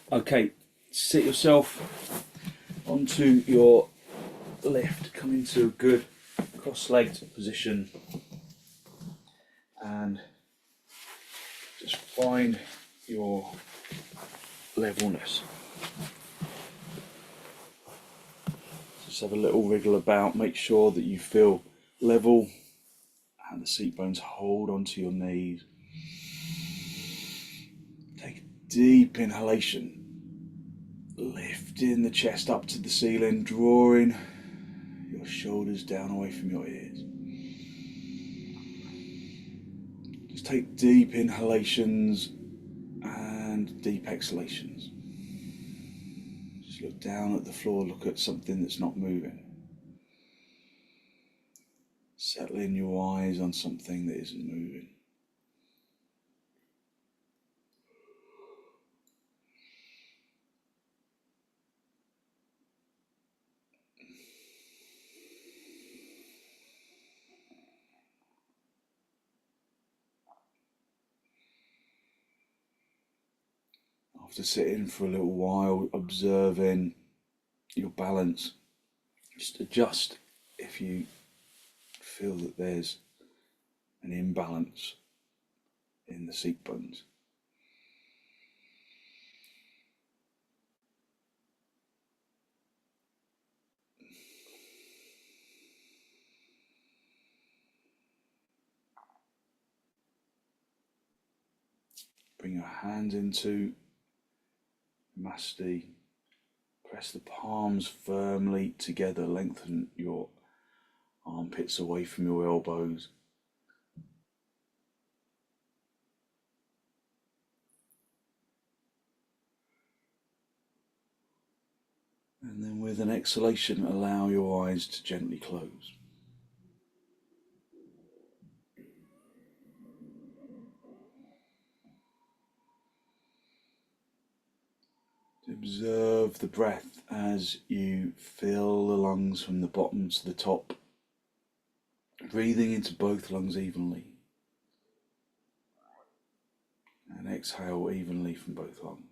Okay, sit yourself onto your left, come into a good cross-legged position and just find your levelness. Just have a little wriggle about, make sure that you feel level and the seat bones hold onto your knees. Take a deep inhalation, lifting the chest up to the ceiling, drawing your shoulders down away from your ears. Just take deep inhalations and deep exhalations. Just look down at the floor, look at something that's not moving. Settling your eyes on something that isn't moving. After sitting for a little while, observing your balance, just adjust if you feel that there's an imbalance in the seat bones. Bring your hands into Masti. Press the palms firmly together, lengthen your armpits away from your elbows. And then with an exhalation, allow your eyes to gently close. Observe the breath as you fill the lungs from the bottom to the top, breathing into both lungs evenly, and exhale evenly from both lungs.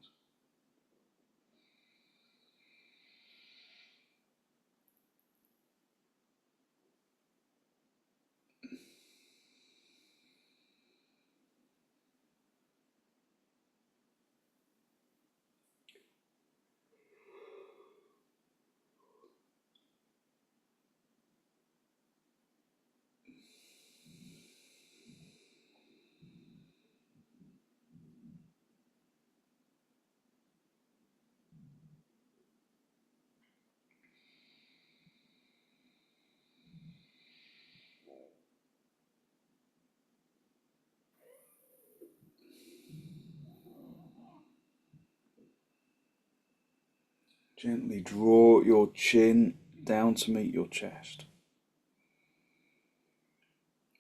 Gently draw your chin down to meet your chest.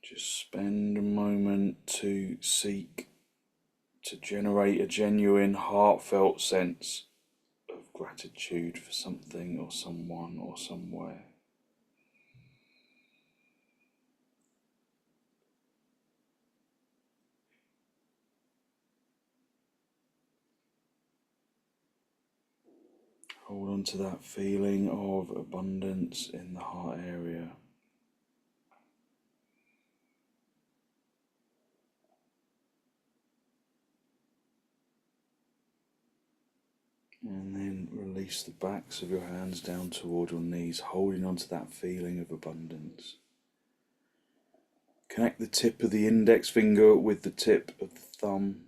Just spend a moment to seek to generate a genuine, heartfelt sense of gratitude for something or someone or somewhere. Hold on to that feeling of abundance in the heart area. And then release the backs of your hands down toward your knees, holding on to that feeling of abundance. Connect the tip of the index finger with the tip of the thumb,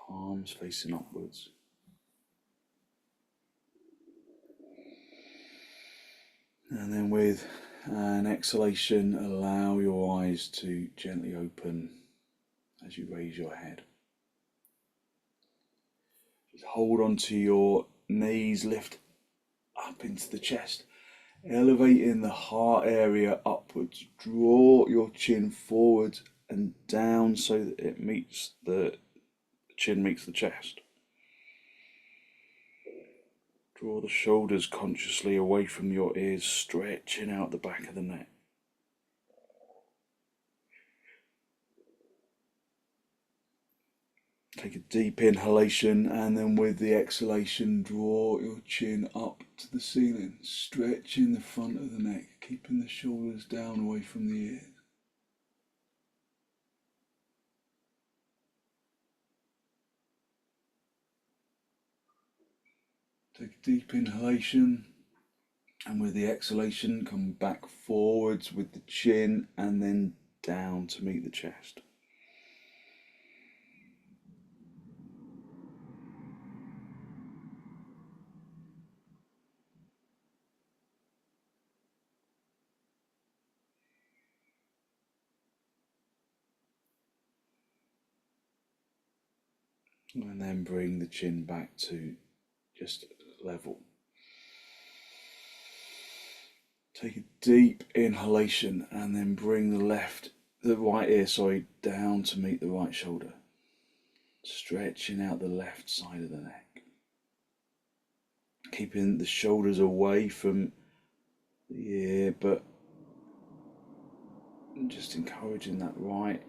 palms facing upwards. And then with an exhalation, allow your eyes to gently open as you raise your head. Just hold on to your knees, lift up into the chest, elevating the heart area upwards. Draw your chin forward and down so that it meets the chin meets the chest. Draw the shoulders consciously away from your ears, stretching out the back of the neck. Take a deep inhalation, and then with the exhalation, draw your chin up to the ceiling, stretching the front of the neck, keeping the shoulders down away from the ears. Take a deep inhalation, and with the exhalation, come back forwards with the chin and then down to meet the chest. And then bring the chin back to just level. Take a deep inhalation and then bring the right ear, down to meet the right shoulder. Stretching out the left side of the neck. Keeping the shoulders away from the ear, but just encouraging that right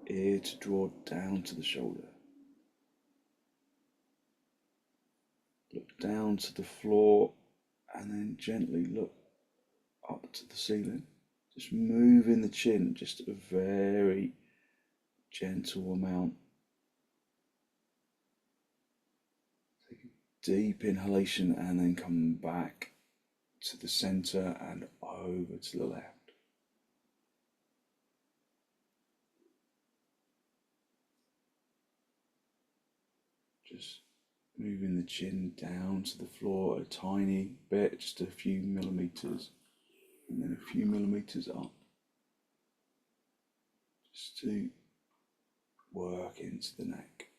ear to draw down to the shoulder. Look down to the floor and then gently look up to the ceiling. Just moving the chin just a very gentle amount. Take a deep inhalation and then come back to the center and over to the left. Just moving the chin down to the floor a tiny bit, just a few millimeters, and then a few millimeters up, just to work into the neck.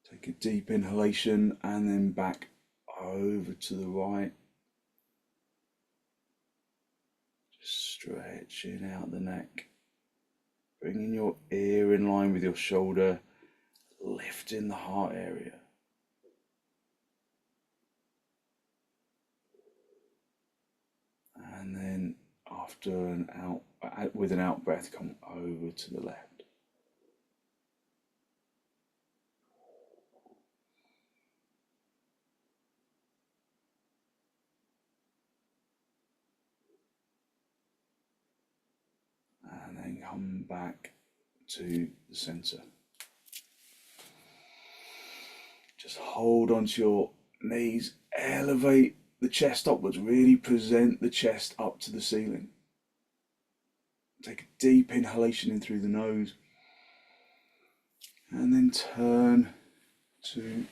Take a deep inhalation and then back over to the right, just stretching out the neck. Bringing your ear in line with your shoulder, lifting the heart area. And then with an out breath, come over to the left. And then come back to the center. Just hold onto your knees, elevate the chest upwards, really present the chest up to the ceiling. Take a deep inhalation in through the nose, and then turn to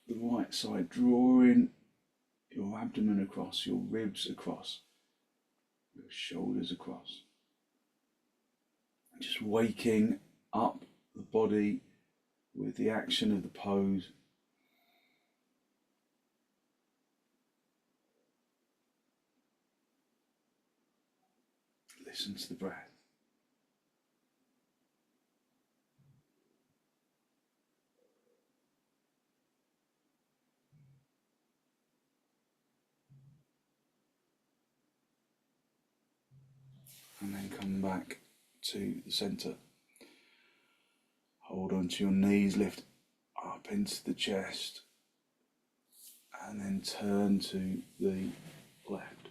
the right side, drawing your abdomen across, your ribs across, your shoulders across. Just waking up the body with the action of the pose. Listen to the breath. And then come back to the center. Hold on to your knees, lift up into the chest, and then turn to the left.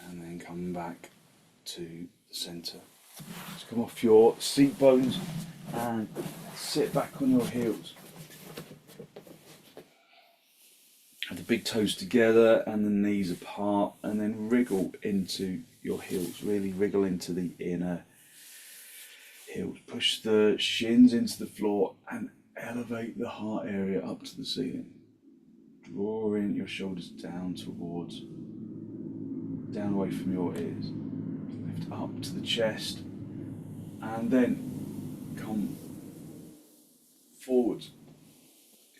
And then come back to the center. Just come off your seat bones and sit back on your heels. Have the big toes together and the knees apart, and then wriggle into your heels. Really wriggle into the inner heels. Push the shins into the floor and elevate the heart area up to the ceiling, drawing your shoulders down away from your ears. Lift up to the chest, and then come forward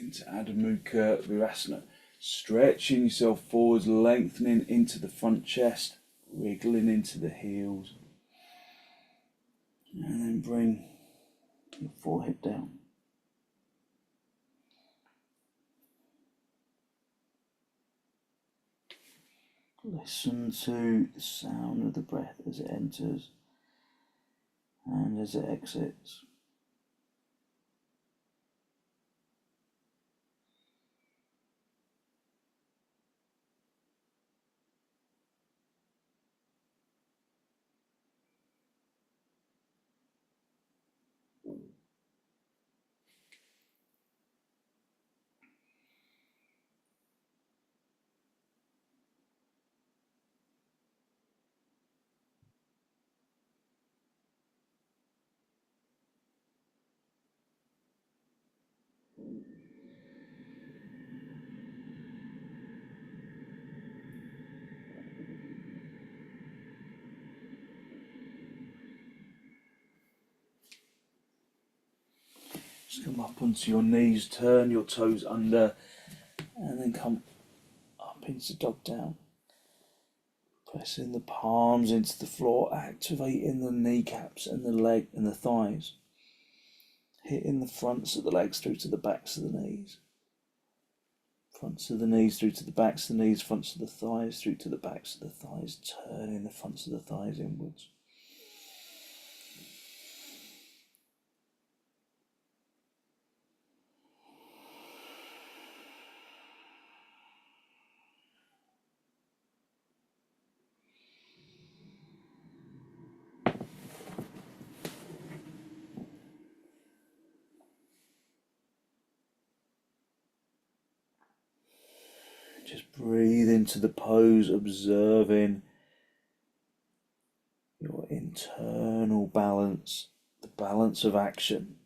into Adho Mukha Virasana, stretching yourself forwards, lengthening into the front chest, wriggling into the heels, and then bring your forehead down. Listen to the sound of the breath as it enters and as it exits. Just come up onto your knees, turn your toes under, and then come up into dog down. Pressing the palms into the floor, activating the kneecaps and the leg and the thighs. Hitting the fronts of the legs through to the backs of the knees. Fronts of the knees through to the backs of the knees, fronts of the thighs through to the backs of the thighs, turning the fronts of the thighs inwards. Just breathe into the pose, observing your internal balance, the balance of action.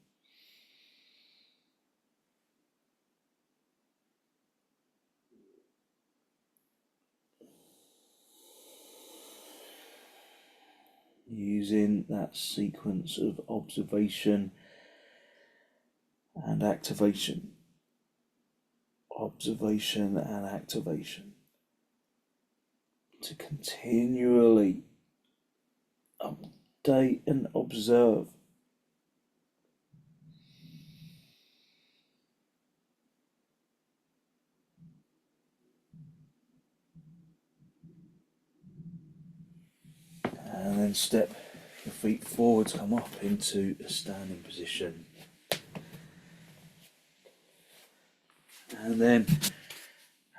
Using that sequence of observation and activation. Observation and activation. To continually update and observe. And then step your feet forwards, come up into a standing position. And then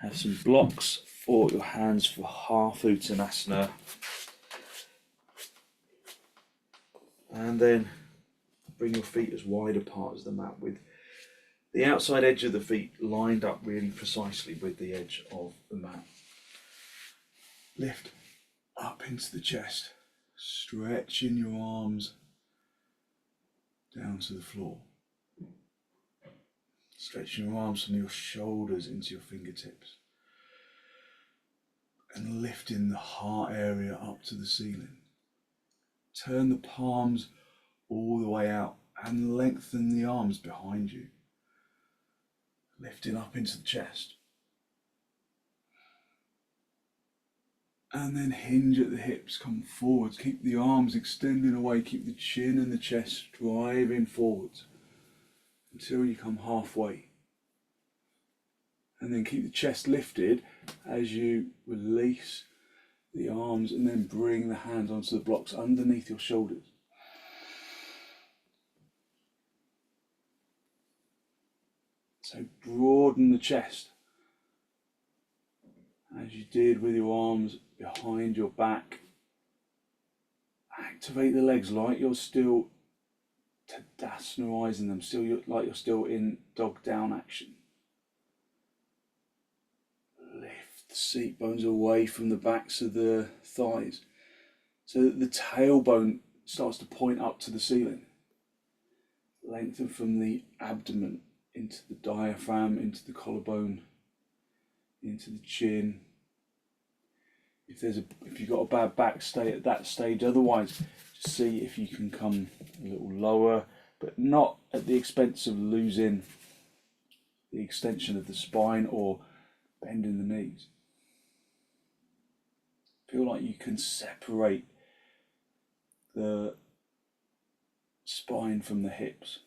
have some blocks for your hands for half uttanasana. And then bring your feet as wide apart as the mat, with the outside edge of the feet lined up really precisely with the edge of the mat. Lift up into the chest, stretching your arms down to the floor. Stretching your arms from your shoulders into your fingertips. And lifting the heart area up to the ceiling. Turn the palms all the way out and lengthen the arms behind you. Lifting up into the chest. And then hinge at the hips, come forwards, keep the arms extending away, keep the chin and the chest driving forwards until you come halfway. And then keep the chest lifted as you release the arms, and then bring the hands onto the blocks underneath your shoulders. So broaden the chest as you did with your arms behind your back. Activate the legs like you're still tadasanaizing them, like you're still in dog down action. Lift the seat bones away from the backs of the thighs so that the tailbone starts to point up to the ceiling. Lengthen from the abdomen into the diaphragm, into the collarbone, into the chin. If you've got a bad back, stay at that stage. Otherwise, just see if you can come a little lower, but not at the expense of losing the extension of the spine or bending the knees. Feel like you can separate the spine from the hips.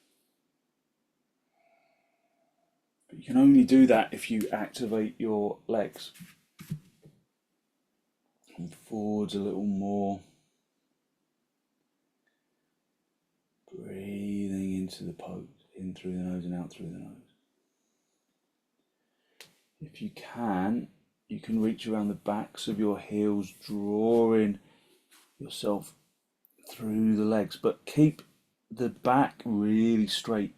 But you can only do that if you activate your legs. And forwards a little more. Breathing into the pose, in through the nose and out through the nose. If you can reach around the backs of your heels, drawing yourself through the legs, but keep the back really straight.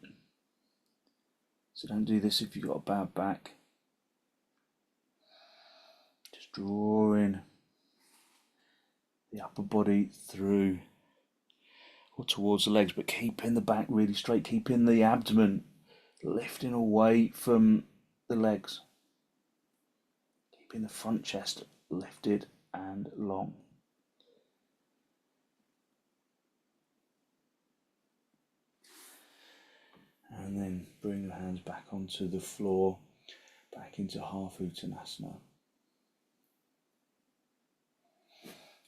So don't do this if you've got a bad back. Just drawing the upper body through or towards the legs, but keeping the back really straight, keeping the abdomen lifting away from the legs, keeping the front chest lifted and long. And then bring your hands back onto the floor, back into half uttanasana.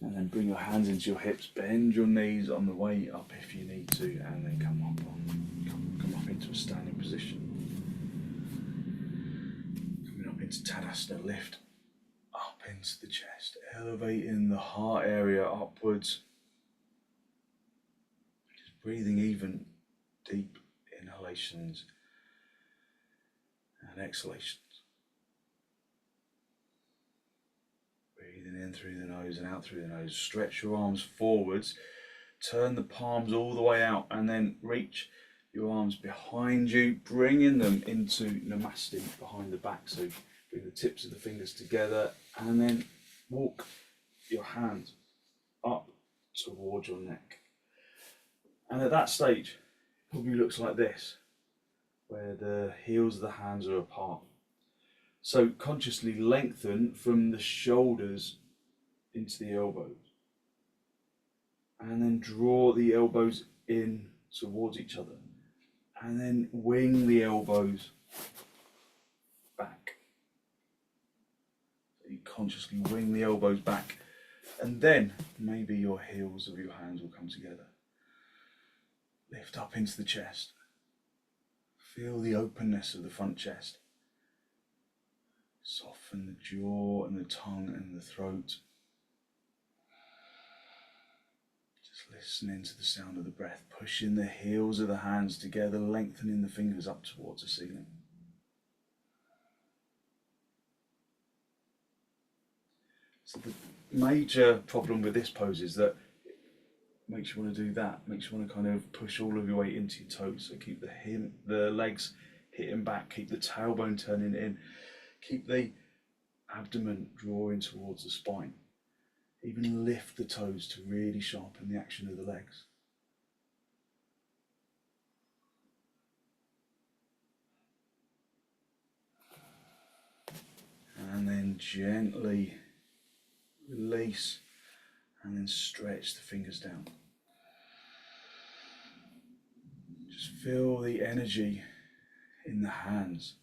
And then bring your hands into your hips, bend your knees on the way up if you need to, and then come up into a standing position. Coming up into tadasana, lift up into the chest, elevating the heart area upwards. Just breathing even deep inhalations and exhalations. Breathing in through the nose and out through the nose. Stretch your arms forwards, turn the palms all the way out, and then reach your arms behind you, bringing them into namaste behind the back. So bring the tips of the fingers together and then walk your hands up towards your neck. And at that stage, it probably looks like this, where the heels of the hands are apart. So consciously lengthen from the shoulders into the elbows. And then draw the elbows in towards each other. And then wing the elbows back. So you consciously wing the elbows back. And then maybe your heels of your hands will come together. Lift up into the chest. Feel the openness of the front chest. Soften the jaw and the tongue and the throat. Just listening to the sound of the breath, pushing the heels of the hands together, lengthening the fingers up towards the ceiling. So the major problem with this pose is that it makes you want to do that, makes you want to kind of push all of your weight into your toes. So keep the legs hitting back, keep the tailbone turning in, keep the abdomen drawing towards the spine. Even lift the toes to really sharpen the action of the legs. And then gently release and then stretch the fingers down. Just feel the energy in the hands,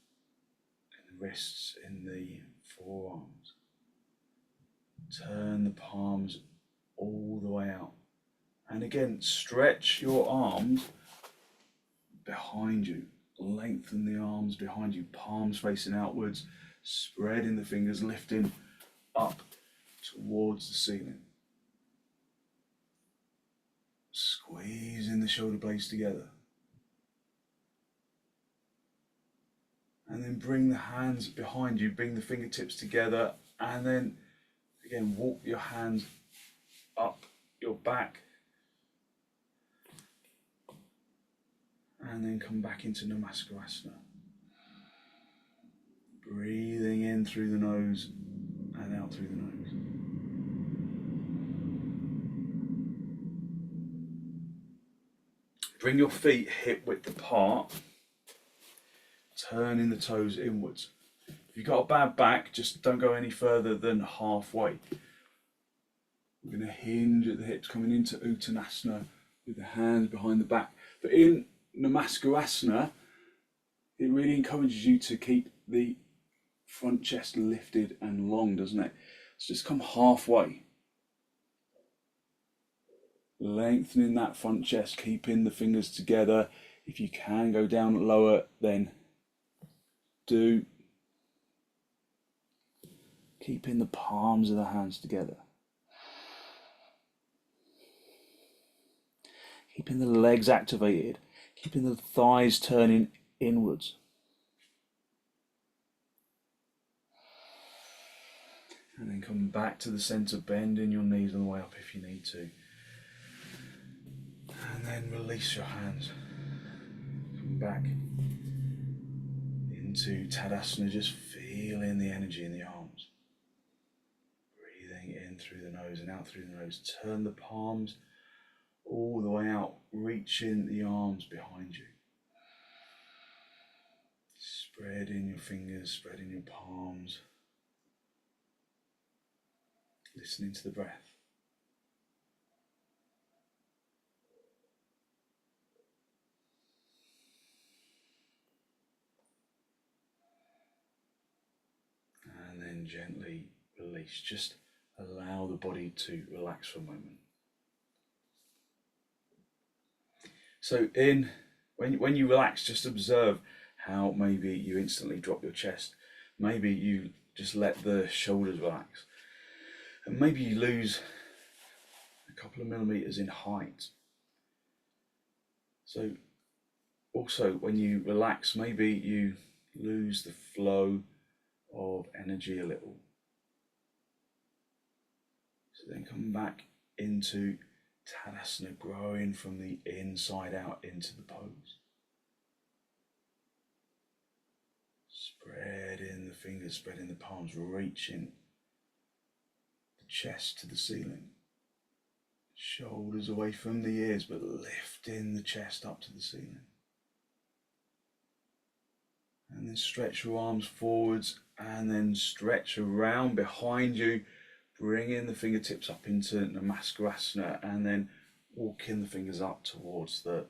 in the wrists, in the forearms. Turn the palms all the way out. And again, stretch your arms behind you. Lengthen the arms behind you, palms facing outwards, spreading the fingers, lifting up towards the ceiling. Squeezing the shoulder blades together. And then bring the hands behind you, bring the fingertips together, and then again walk your hands up your back. And then come back into namaskarasana. Breathing in through the nose and out through the nose. Bring your feet hip width apart, turning the toes inwards. If you've got a bad back, just don't go any further than halfway. We're going to hinge at the hips, coming into uttanasana with the hands behind the back. But in namaskarasana, it really encourages you to keep the front chest lifted and long, doesn't it? So just come halfway. Lengthening that front chest, keeping the fingers together. If you can go down lower, then do. Keeping the palms of the hands together. Keeping the legs activated. Keeping the thighs turning inwards. And then come back to the centre, bending your knees on the way up if you need to. And then release your hands. Come back into Tadasana, just feeling the energy in the arms. Breathing in through the nose and out through the nose. Turn the palms all the way out, reaching the arms behind you. Spreading your fingers, spreading your palms. Listening to the breath. And then gently release. Just allow the body to relax for a moment. So when you relax, just observe how maybe you instantly drop your chest. Maybe you just let the shoulders relax. And maybe you lose a couple of millimeters in height. So also when you relax, maybe you lose the flow of energy a little. So then come back into Tadasana, growing from the inside out into the pose. Spreading the fingers, spreading the palms, reaching the chest to the ceiling. Shoulders away from the ears, but lifting the chest up to the ceiling. And then stretch your arms forwards and then stretch around behind you. Bringing the fingertips up into namaskarasana and then walking the fingers up towards the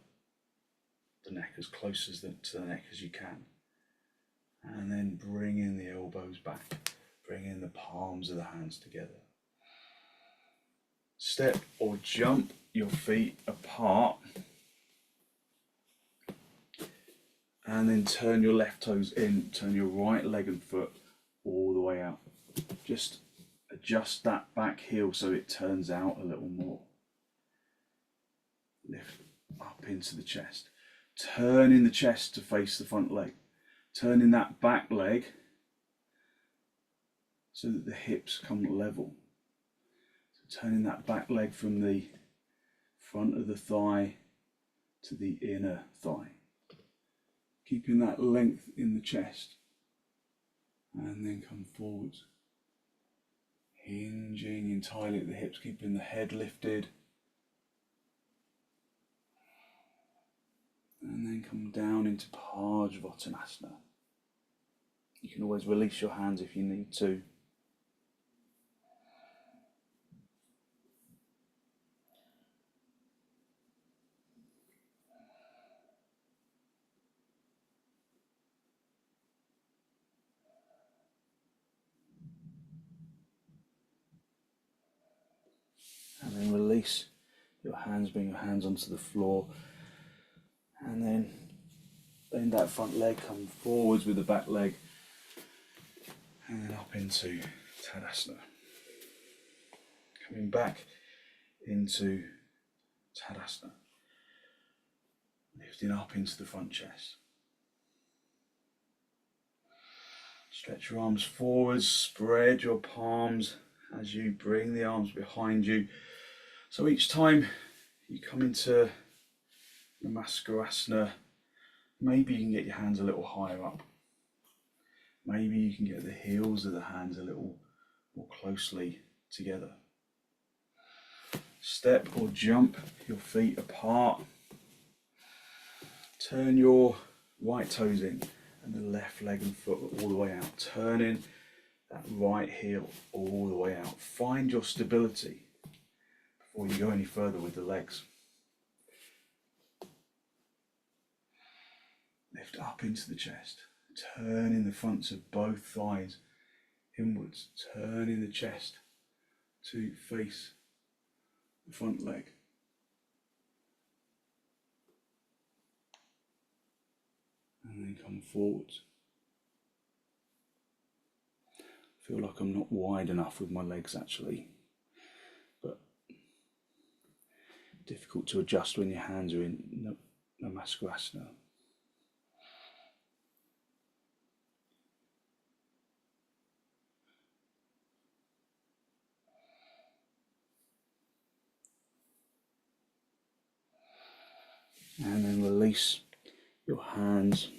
neck, as close as to the neck as you can. And then bringing the elbows back, bringing the palms of the hands together. Step or jump your feet apart. And then turn your left toes in, turn your right leg and foot all the way out. Just adjust that back heel so it turns out a little more. Lift up into the chest. Turning the chest to face the front leg. Turning that back leg so that the hips come level. So turning that back leg from the front of the thigh to the inner thigh. Keeping that length in the chest. And then come forwards. Hinging entirely at the hips, keeping the head lifted. And then come down into parsvottanasana. You can always release your hands if you need to. And then release your hands, bring your hands onto the floor. And then bend that front leg, come forwards with the back leg. And then up into Tadasana. Coming back into Tadasana. Lifting up into the front chest. Stretch your arms forwards, spread your palms as you bring the arms behind you. So each time you come into namaskarasana, maybe you can get your hands a little higher up. Maybe you can get the heels of the hands a little more closely together. Step or jump your feet apart. Turn your right toes in and the left leg and foot all the way out. Turning that right heel all the way out. Find your stability before you go any further with the legs. Lift up into the chest. Turning the fronts of both thighs inwards. Turning the chest to face the front leg. And then come forwards. I feel like I'm not wide enough with my legs actually, but difficult to adjust when your hands are in namaskarasana. And then release your hands.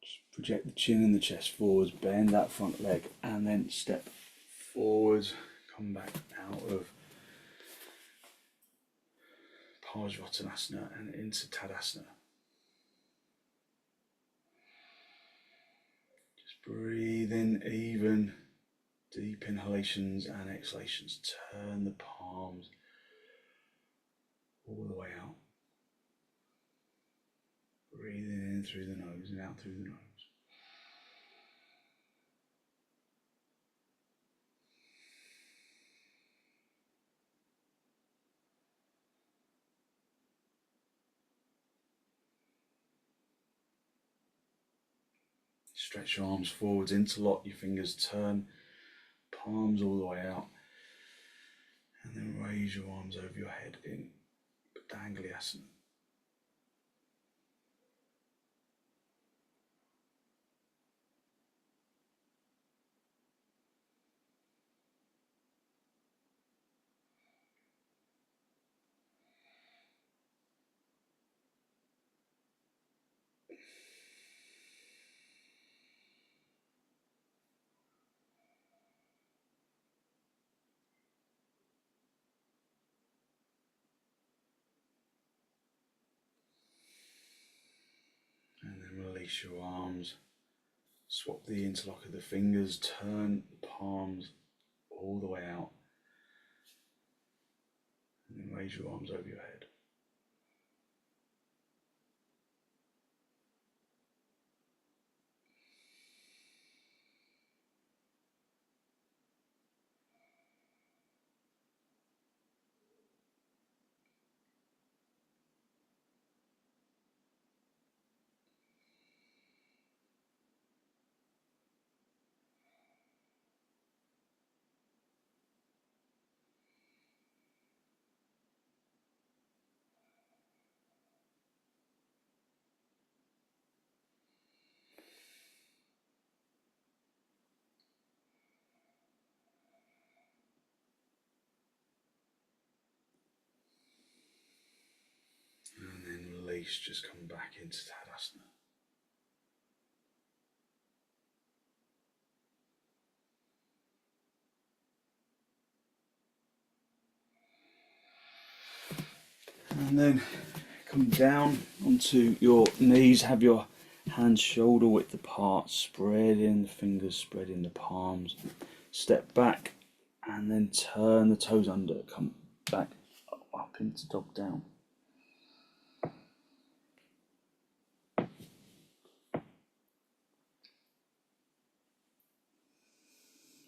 Just project the chin and the chest forwards, bend that front leg, and then step forwards, come back out of parsvottanasana and into tadasana. Just breathe in even, deep inhalations and exhalations. Turn the palms all the way out. Breathing in through the nose and out through the nose. Stretch your arms forwards, interlock your fingers, turn palms all the way out, and then raise your arms over your head in baddangulyasana. And then release your arms, swap the interlock of the fingers, turn the palms all the way out, and then raise your arms over your head. And then release, just come back into tadasana. And then come down onto your knees, have your hands shoulder width apart, spreading the fingers, spreading the palms. Step back and then turn the toes under, come back up into dog down.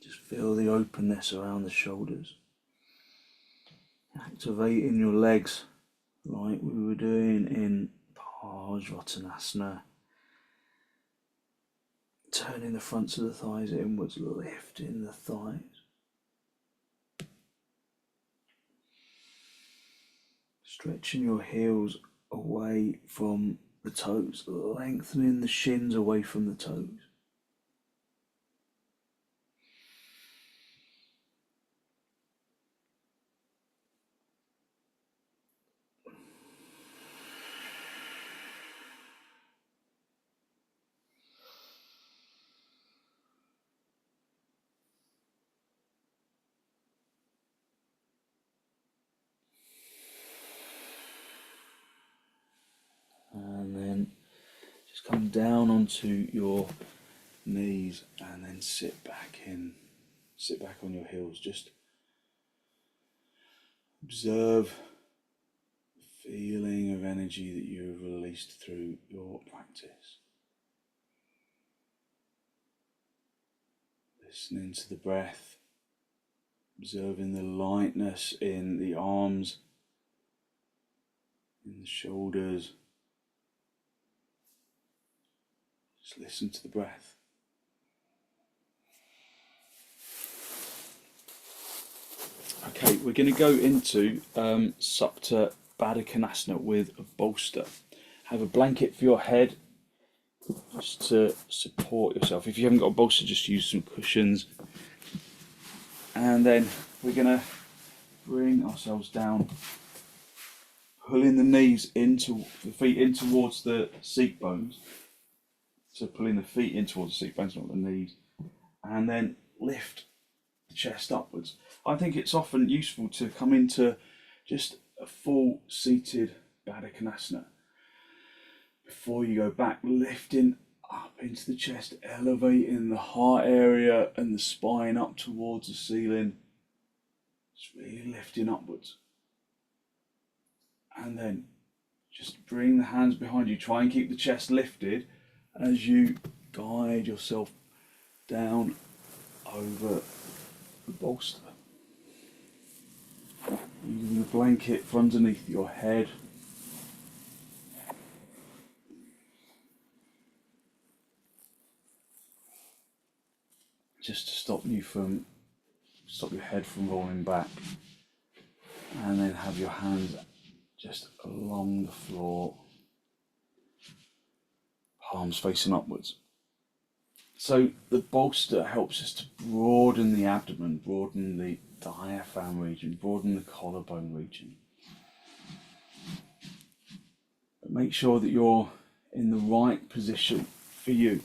Just feel the openness around the shoulders. Activating your legs like we were doing in parsvottanasana. Turning the fronts of the thighs inwards, lifting the thighs. Stretching your heels away from the toes, lengthening the shins away from the toes. come down onto your knees and then sit back on your heels. Just observe the feeling of energy that you have released through your practice. Listening to the breath, observing the lightness in the arms, in the shoulders. Just listen to the breath. Okay, we're going to go into supta baddangulyasana with a bolster. Have a blanket for your head just to support yourself. If you haven't got a bolster, just use some cushions. And then we're going to bring ourselves down, pulling the feet in towards the seat bones. So pulling the feet in towards the seat bones, not the knees. And then lift the chest upwards. I think it's often useful to come into just a full seated baddangulyasana before you go back, lifting up into the chest, elevating the heart area and the spine up towards the ceiling, just really lifting upwards. And then just bring the hands behind you, try and keep the chest lifted as you guide yourself down over the bolster. Using the blanket for underneath your head. Just to stop your head from rolling back. And then have your hands just along the floor, palms facing upwards. So the bolster helps us to broaden the abdomen, broaden the diaphragm region, broaden the collarbone region. But make sure that you're in the right position for you.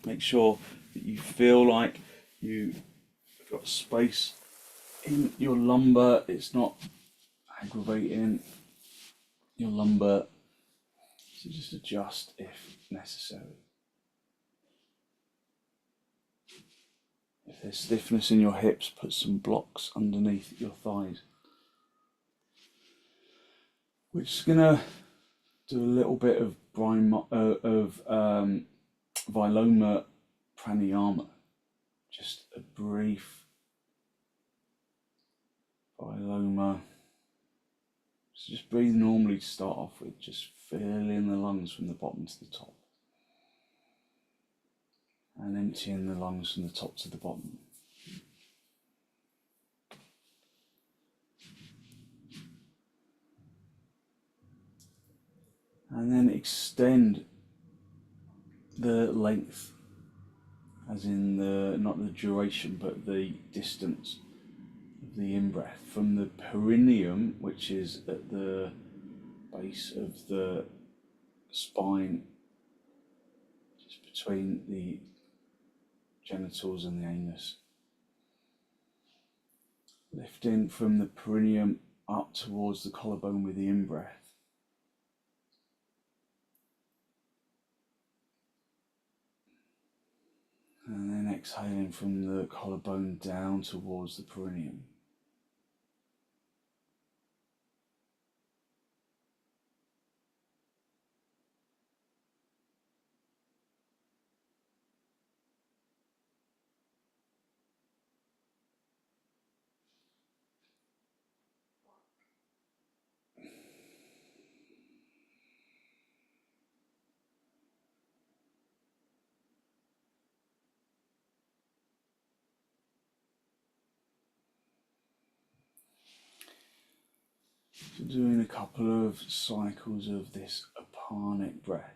Make sure that you feel like you've got space in your lumbar. It's not aggravating your lumbar. So just adjust if necessary. If there's stiffness in your hips, put some blocks underneath your thighs. We're just going to do a little bit of viloma pranayama. Just a brief viloma. So just breathe normally to start off with, just filling the lungs from the bottom to the top. And emptying the lungs from the top to the bottom. And then extend the length, as in not the duration, but the distance of the in-breath from the perineum, which is at the base of the spine, just between the genitals and the anus. Lifting from the perineum up towards the collarbone with the in-breath. And then exhaling from the collarbone down towards the perineum. So doing a couple of cycles of this apanic breath.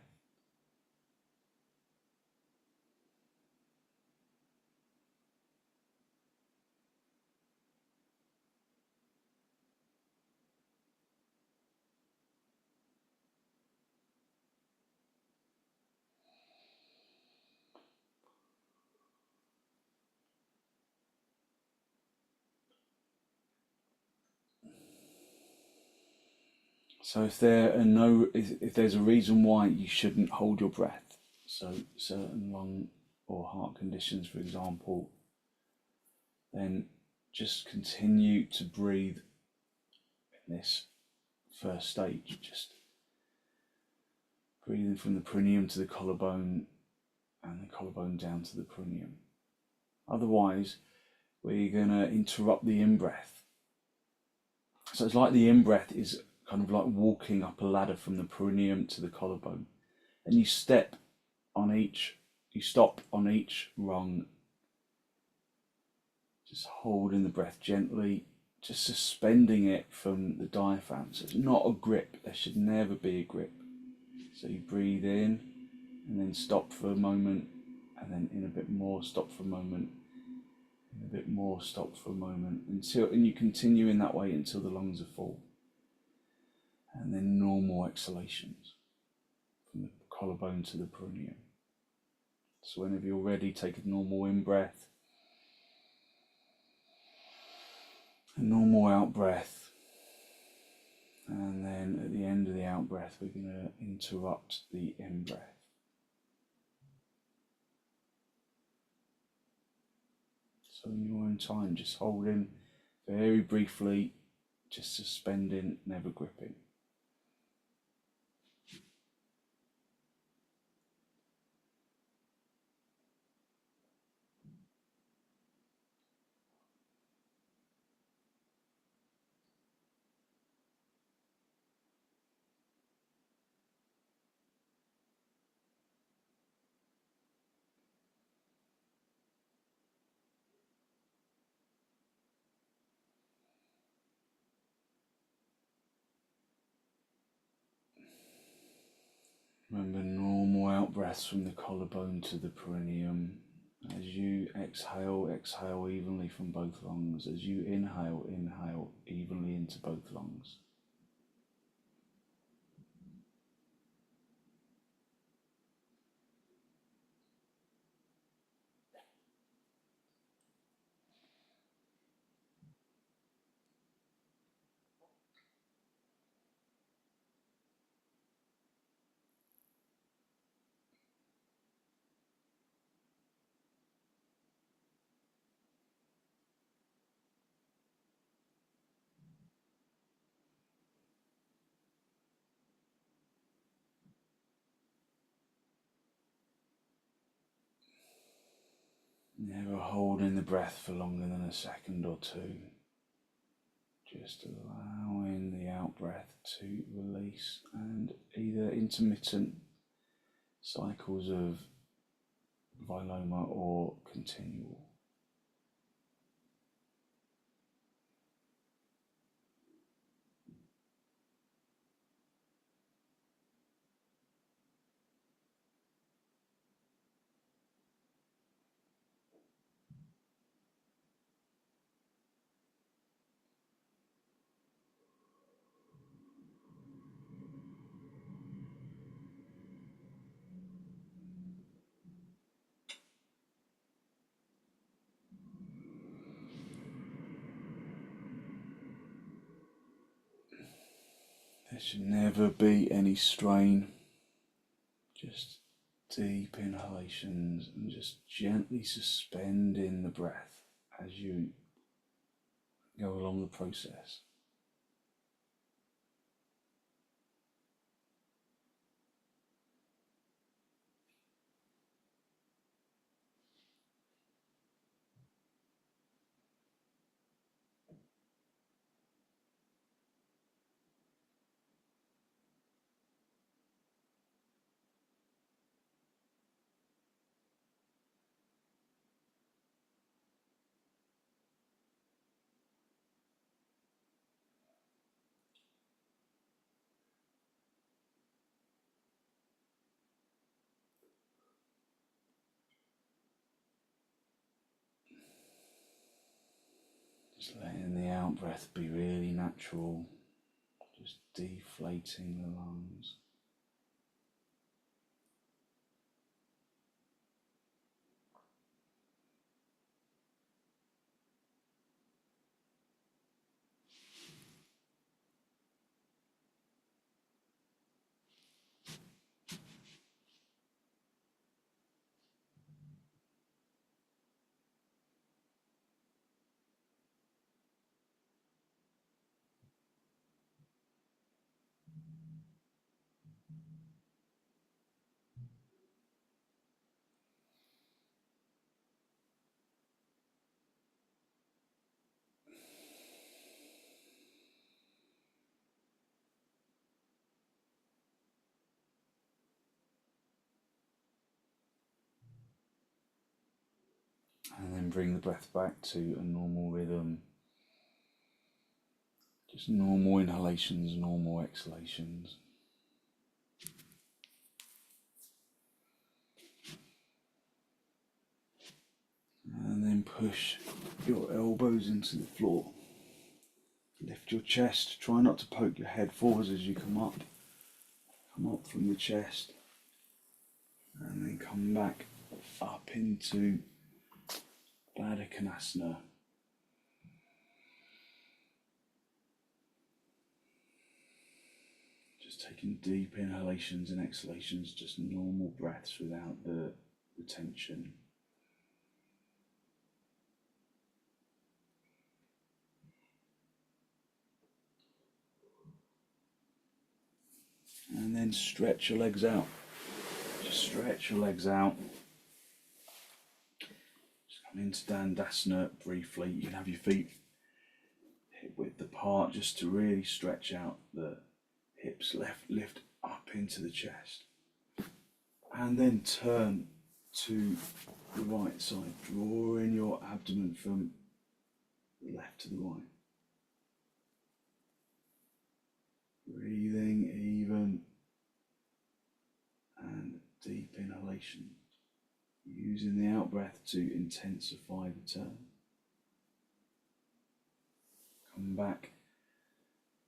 So if there's a reason why you shouldn't hold your breath, so certain lung or heart conditions, for example, then just continue to breathe in this first stage, just breathing from the perineum to the collarbone and the collarbone down to the perineum. Otherwise, we're going to interrupt the in-breath. So it's like the in-breath is kind of like walking up a ladder from the perineum to the collarbone, and you stop on each rung, just holding the breath gently, just suspending it from the diaphragm. So it's not a grip. There should never be a grip. So you breathe in and then stop for a moment, and then in a bit more, stop for a moment, in a bit more, stop for a moment, and you continue in that way until the lungs are full. And then normal exhalations from the collarbone to the perineum. So whenever you're ready, take a normal in-breath, a normal out-breath, and then at the end of the out-breath, we're going to interrupt the in-breath. So in your own time, just holding very briefly, just suspending, never gripping. Remember, normal out breaths from the collarbone to the perineum. As you exhale, exhale evenly from both lungs. As you inhale, inhale evenly into both lungs. Never holding the breath for longer than a second or two. Just allowing the out breath to release, and either intermittent cycles of viloma or continual. There should never be any strain, just deep inhalations and just gently suspending the breath as you go along the process. Just letting the out breath be really natural, just deflating the lungs. and bring the breath back to a normal rhythm. Just normal inhalations, normal exhalations. And then push your elbows into the floor. Lift your chest. Try not to poke your head forwards as you come up. Come up from the chest. And then come back up into baddangulyasana. Just taking deep inhalations and exhalations, just normal breaths without the tension. And then stretch your legs out. Just stretch your legs out. Just come into dandasana briefly. You can have your feet hip width apart just to really stretch out the hips. Lift up into the chest. And then turn to the right side. Drawing your abdomen from the left to the right. Breathing even and deep inhalation, using the out breath to intensify the turn. Come back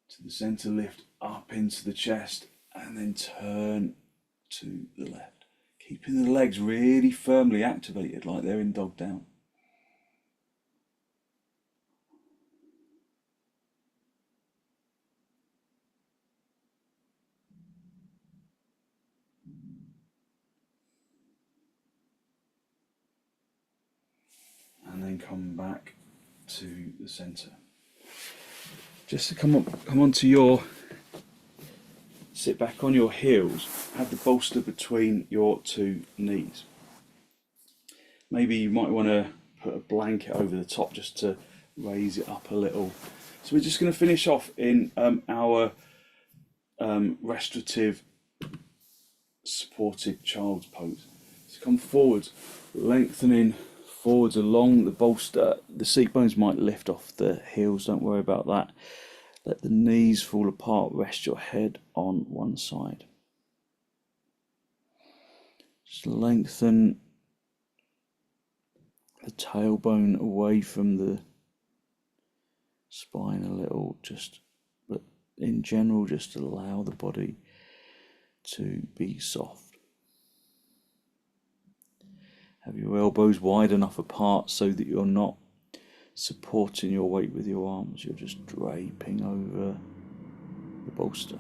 to the center, lift up into the chest, and then turn to the left, keeping the legs really firmly activated like they're in dog down. And then come back to the center. Just to come onto your, sit back on your heels, have the bolster between your two knees. Maybe you might want to put a blanket over the top just to raise it up a little. So we're just going to finish off in our restorative supported child's pose. So come forwards, lengthening forwards along the bolster. The seat bones might lift off the heels, don't worry about that. Let the knees fall apart, rest your head on one side. Just lengthen the tailbone away from the spine a little, but in general just allow the body to be soft. Have your elbows wide enough apart so that you're not supporting your weight with your arms, you're just draping over the bolster.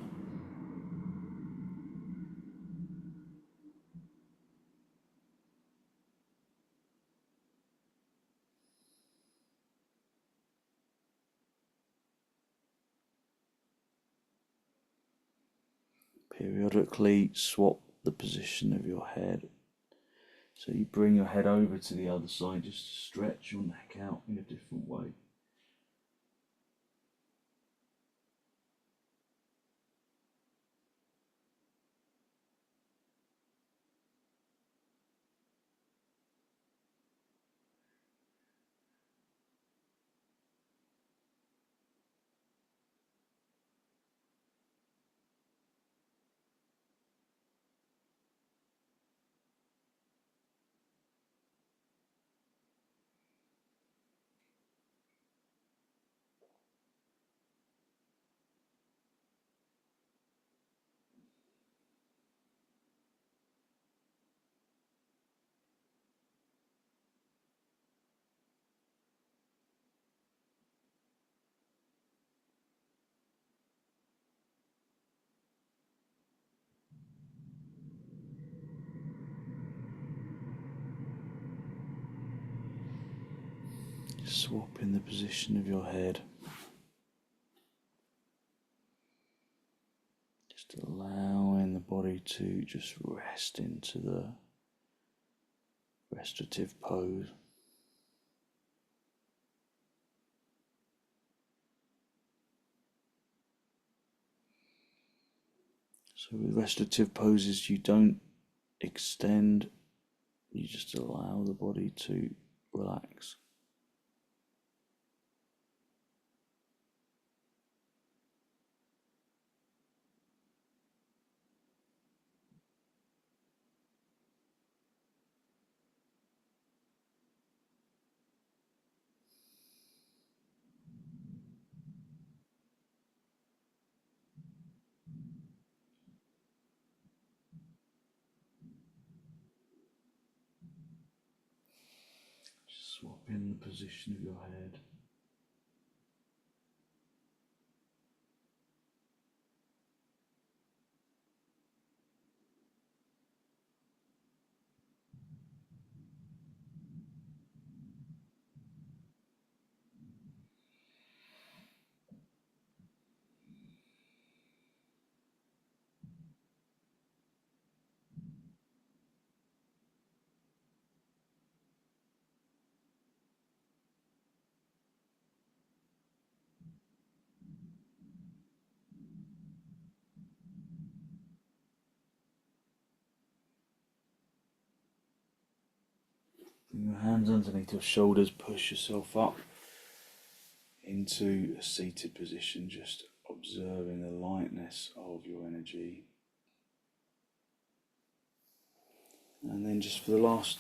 Periodically swap the position of your head. So you bring your head over to the other side, just stretch your neck out in a different way. Swapping the position of your head. Just allowing the body to just rest into the restorative pose. So with restorative poses you don't extend, you just allow the body to relax. Swap in the position of your head. Bring your hands underneath your shoulders, push yourself up into a seated position, just observing the lightness of your energy. And then just for the last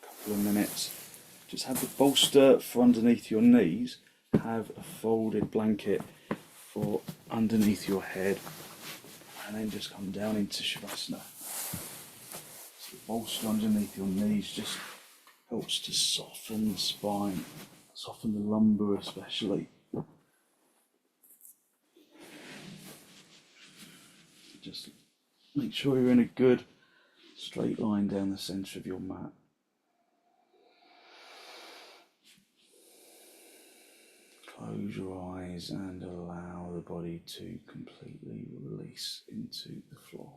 couple of minutes, just have the bolster for underneath your knees, have a folded blanket for underneath your head, and then just come down into shavasana. So the bolster underneath your knees just helps to soften the spine, soften the lumbar especially. Just make sure you're in a good straight line down the centre of your mat. Close your eyes and allow the body to completely release into the floor.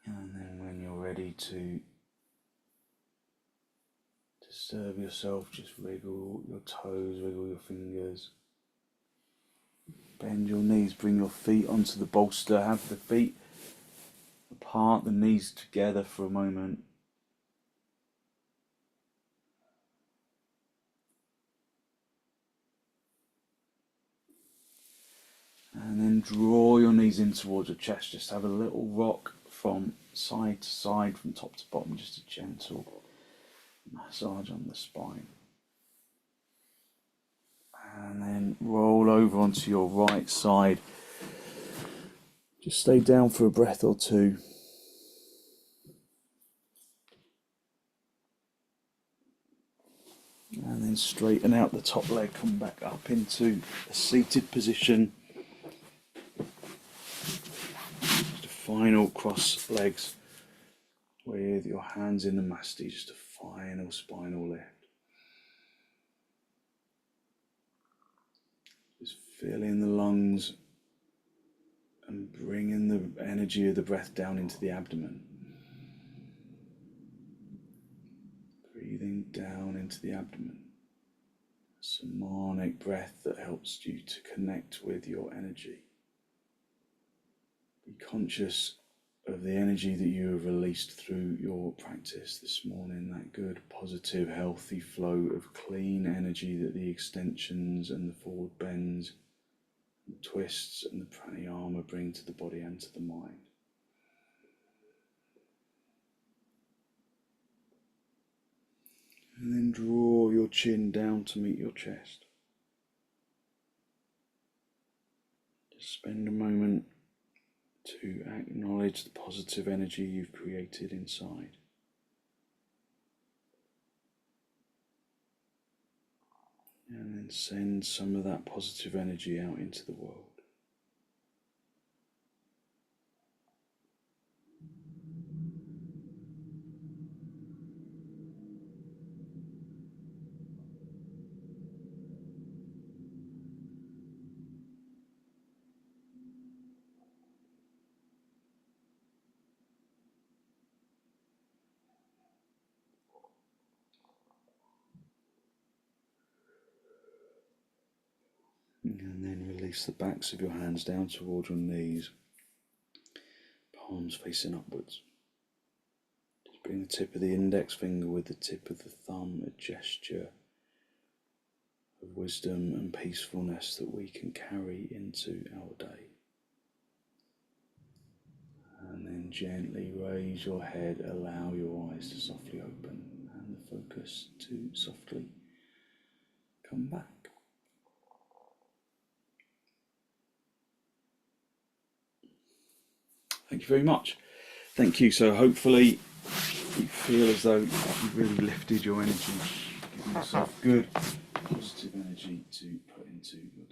And then when you're ready to disturb yourself, just wiggle your toes, wiggle your fingers. Bend your knees, bring your feet onto the bolster, have the feet apart, the knees together for a moment. And then draw your knees in towards your chest, just have a little rock from side to side, from top to bottom, just a gentle massage on the spine. And then roll over onto your right side. Just stay down for a breath or two. And then straighten out the top leg, come back up into a seated position. Just a final cross legs with your hands in the masti, just a final spinal lift. Just filling the lungs and bringing the energy of the breath down into the abdomen. Breathing down into the abdomen. Samanic breath that helps you to connect with your energy. Be conscious of the energy that you have released through your practice this morning, that good, positive, healthy flow of clean energy that the extensions and the forward bends, the twists and the pranayama bring to the body and to the mind. And then draw your chin down to meet your chest. Just spend a moment to acknowledge the positive energy you've created inside. And then send some of that positive energy out into the world. And then release the backs of your hands down towards your knees, palms facing upwards. Just bring the tip of the index finger with the tip of the thumb, a gesture of wisdom and peacefulness that we can carry into our day. And then gently raise your head, allow your eyes to softly open and the focus to softly come back. Thank you very much. Thank you. So hopefully you feel as though you've really lifted your energy, giving yourself good, positive energy to put into your